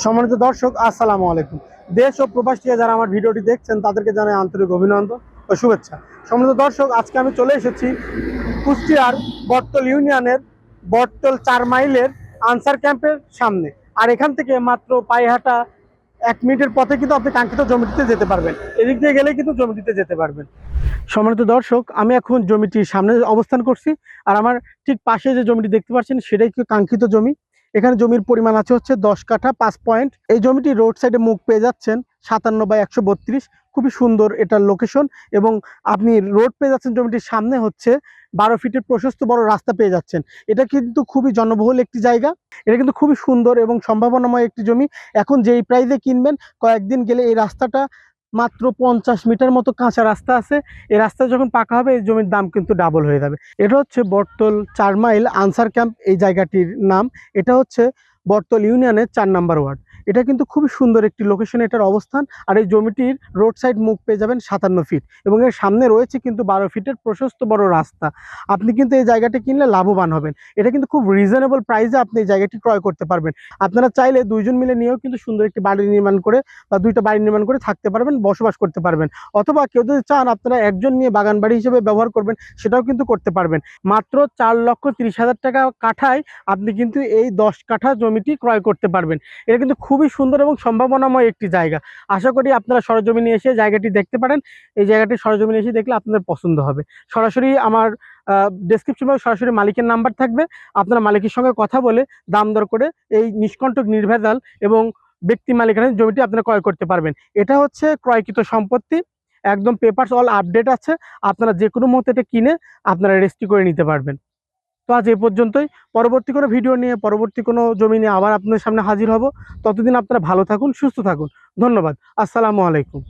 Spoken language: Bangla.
সম্মানিত দর্শক, আসসালামু আলাইকুম। দেশ ও প্রবাস থেকে যারা আমার ভিডিওটি দেখছেন তাদেরকে জানাই আন্তরিক অভিনন্দন ও শুভেচ্ছা। সম্মানিত দর্শক, আজকে আমি চলে এসেছি কুষ্টিয়ার বটতল ইউনিয়নের বটতল 4 মাইলের আনসার ক্যাম্পের সামনে। আর এখান থেকে মাত্র পায়ে হাঁটা 1 মিনিটের পথে কিন্তু আপনি কাঙ্ক্ষিত জমিটিতে যেতে পারবেন। এদিক দিয়ে গেলেই কিন্তু জমিটিতে যেতে পারবেন। সম্মানিত দর্শক, আমি এখন জমিটির সামনে অবস্থান করছি। আর আমার ঠিক পাশে যে জমিটি দেখতে পাচ্ছেন সেটাই কি কাঙ্ক্ষিত জমি। এখানে জমির পরিমাণ আছে হচ্ছে 10 কাঠা 5 পয়েন্ট। এই জমিটি রোড সাইডে মুখ পেয়ে যাচ্ছেন 57/132। খুবই সুন্দর এটার লোকেশন, এবং আপনি রোড পেয়ে যাচ্ছেন জমিটির সামনে হচ্ছে 12 ফিটের প্রশস্ত বড় রাস্তা পেয়ে যাচ্ছেন। এটা কিন্তু খুবই জনবহুল একটি জায়গা। এটা কিন্তু খুবই সুন্দর এবং সম্ভাবনাময় একটি জমি। এখন যেই প্রাইসে কিনবেন, কয়েকদিন গেলে এই রাস্তাটা মাত্র 50 মিটার মতো কাঁচা রাস্তা আছে। এই রাস্তা যখন পাকা হবে এই জমির দাম কিন্তু ডাবল হয়ে যাবে। এটা হচ্ছে বটতল 4 মাইল আনসার ক্যাম্প এই জায়গাটির নাম। এটা হচ্ছে বটতল ইউনিয়নের 4 নম্বর ওয়ার্ড। এটা কিন্তু খুবই সুন্দর একটি লোকেশনে এটার অবস্থান। আর এই জমিটির রোড সাইড মুখ পেয়ে যাবেন 57 ফিট, এবং এর সামনে রয়েছে কিন্তু 12 ফিটের প্রশস্ত বড় রাস্তা। আপনি কিন্তু এই জায়গাটি কিনলে লাভবান হবেন। এটা কিন্তু খুব রিজনেবল প্রাইসে আপনি এই জায়গাটি ক্রয় করতে পারবেন। আপনারা চাইলে দুইজন মিলে নিয়েও কিন্তু সুন্দর একটি বাড়ি নির্মাণ করে বা দুইটা বাড়ি নির্মাণ করে থাকতে পারবেন, বসবাস করতে পারবেন। অথবা কেউ যদি চান আপনারা একজন নিয়ে বাগান বাড়ি হিসেবে ব্যবহার করবেন, সেটাও কিন্তু করতে পারবেন। মাত্র 4,30,000 টাকা কাঠায় আপনি কিন্তু এই 10 কাঠা জমিটি ক্রয় করতে পারবেন। এটা কিন্তু খুবই সুন্দর এবং সম্ভাবনাময় একটি জায়গা। আশা করি আপনারা সরজমিনে এসে জায়গাটি দেখতে পারেন। এই জায়গাটি সরজমিনে এসে দেখলে আপনাদের পছন্দ হবে। সরাসরি আমার ডেসক্রিপশনে সরাসরি মালিকের নাম্বার থাকবে। আপনারা মালিকের সঙ্গে কথা বলে দাম দর করে এই নিষ্কণ্টক নির্ভেজাল এবং ব্যক্তি মালিকানার জমিটি আপনারা ক্রয় করতে পারবেন। এটা হচ্ছে ক্রয়কৃত সম্পত্তি, একদম পেপারস অল আপডেট আছে। আপনারা যে কোনো মুহূর্তে এটা কিনে আপনারা রেজিস্ট্রি করে নিতে পারবেন। তো আজ এই পর্যন্তই। পরবর্তী কোনো ভিডিও নিয়ে, পরবর্তী কোনো জমি নিয়ে আবার আপনাদের সামনে হাজির হব। ততদিন আপনারা ভালো থাকুন, সুস্থ থাকুন। ধন্যবাদ। আসসালামু আলাইকুম।